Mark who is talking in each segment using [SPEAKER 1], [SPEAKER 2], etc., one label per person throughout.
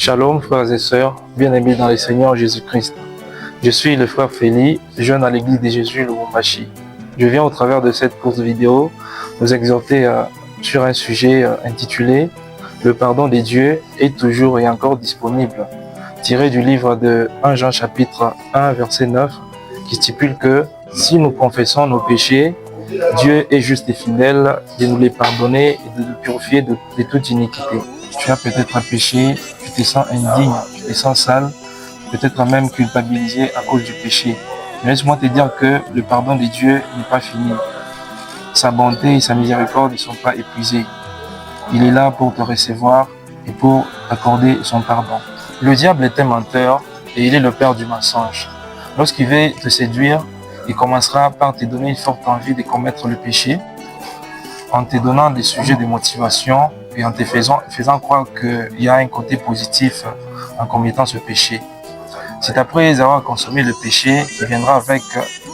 [SPEAKER 1] Shalom frères et sœurs, bien-aimés dans le Seigneur Jésus-Christ. Je suis le frère Félix, jeune à l'église de Jésus Lubumbashi. Je viens au travers de cette courte vidéo vous exhorter sur un sujet intitulé « Le pardon des dieux est toujours et encore disponible » tiré du livre de 1 Jean chapitre 1 verset 9 qui stipule que si nous confessons nos péchés, Dieu est juste et fidèle de nous les pardonner et de nous purifier de toute iniquité. Tu as peut-être un péché, tu te sens indigne, tu te sens sale, peut-être même culpabilisé à cause du péché. Mais laisse-moi te dire que le pardon de Dieu n'est pas fini. Sa bonté et sa miséricorde ne sont pas épuisées. Il est là pour te recevoir et pour t'accorder son pardon. Le diable est un menteur et il est le père du mensonge. Lorsqu'il veut te séduire, il commencera par te donner une forte envie de commettre le péché, en te donnant des sujets de motivation et en te faisant croire qu'il y a un côté positif en commettant ce péché. C'est après avoir consommé le péché qu'il viendra avec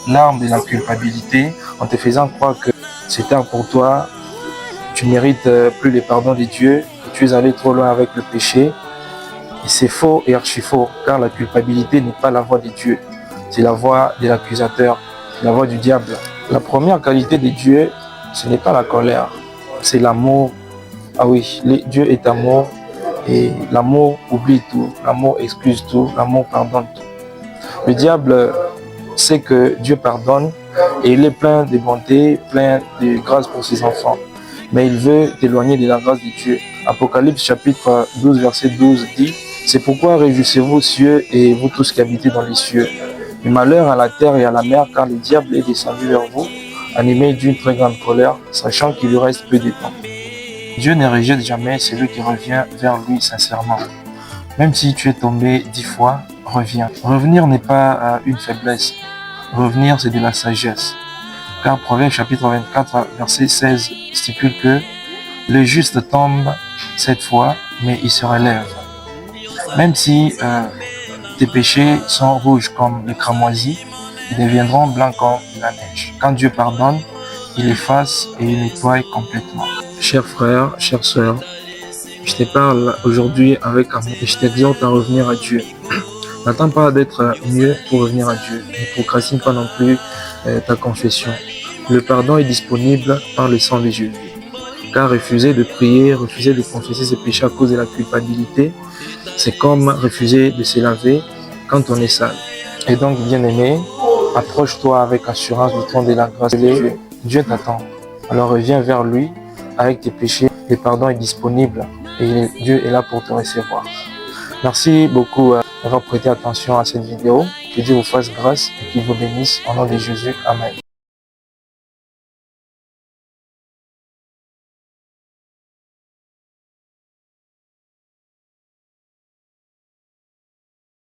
[SPEAKER 1] l'arme de la culpabilité, en te faisant croire que c'est tard pour toi, tu ne mérites plus le pardon de Dieu, que tu es allé trop loin avec le péché. Et c'est faux et archi faux, car la culpabilité n'est pas la voix de Dieu, c'est la voix de l'accusateur, la voix du diable. La première qualité de Dieu, ce n'est pas la colère, c'est l'amour. Ah oui, Dieu est amour et l'amour oublie tout, l'amour excuse tout, l'amour pardonne tout. Le diable sait que Dieu pardonne et il est plein de bonté, plein de grâce pour ses enfants. Mais il veut t'éloigner de la grâce de Dieu. Apocalypse chapitre 12 verset 12 dit « C'est pourquoi réjouissez-vous cieux et vous tous qui habitez dans les cieux. Le malheur à la terre et à la mer, car le diable est descendu vers vous, animé d'une très grande colère, sachant qu'il lui reste peu de temps. » Dieu ne rejette jamais celui qui revient vers lui sincèrement. Même si tu es tombé 10 fois, reviens. Revenir n'est pas une faiblesse. Revenir, c'est de la sagesse. Car Proverbe chapitre 24 verset 16 stipule que le juste tombe 7 fois, mais il se relève. Même si tes péchés sont rouges comme le cramoisi, ils deviendront blancs comme la neige. Quand Dieu pardonne, il efface et il nettoie complètement. Chers frères, chères sœurs, je te parle aujourd'hui avec amour et je t'exhorte à revenir à Dieu. N'attends pas d'être mieux pour revenir à Dieu. Ne procrastine pas non plus ta confession. Le pardon est disponible par le sang de Jésus. Car refuser de prier, refuser de confesser ses péchés à cause de la culpabilité, c'est comme refuser de se laver quand on est sale. Et donc, bien-aimé, approche-toi avec assurance du trône de la grâce de Dieu. Dieu t'attend. Alors reviens vers lui avec tes péchés. Le pardon est disponible et Dieu est là pour te recevoir. Merci beaucoup d'avoir prêté attention à cette vidéo. Que Dieu vous fasse grâce et qu'il vous bénisse au nom de Jésus. Amen.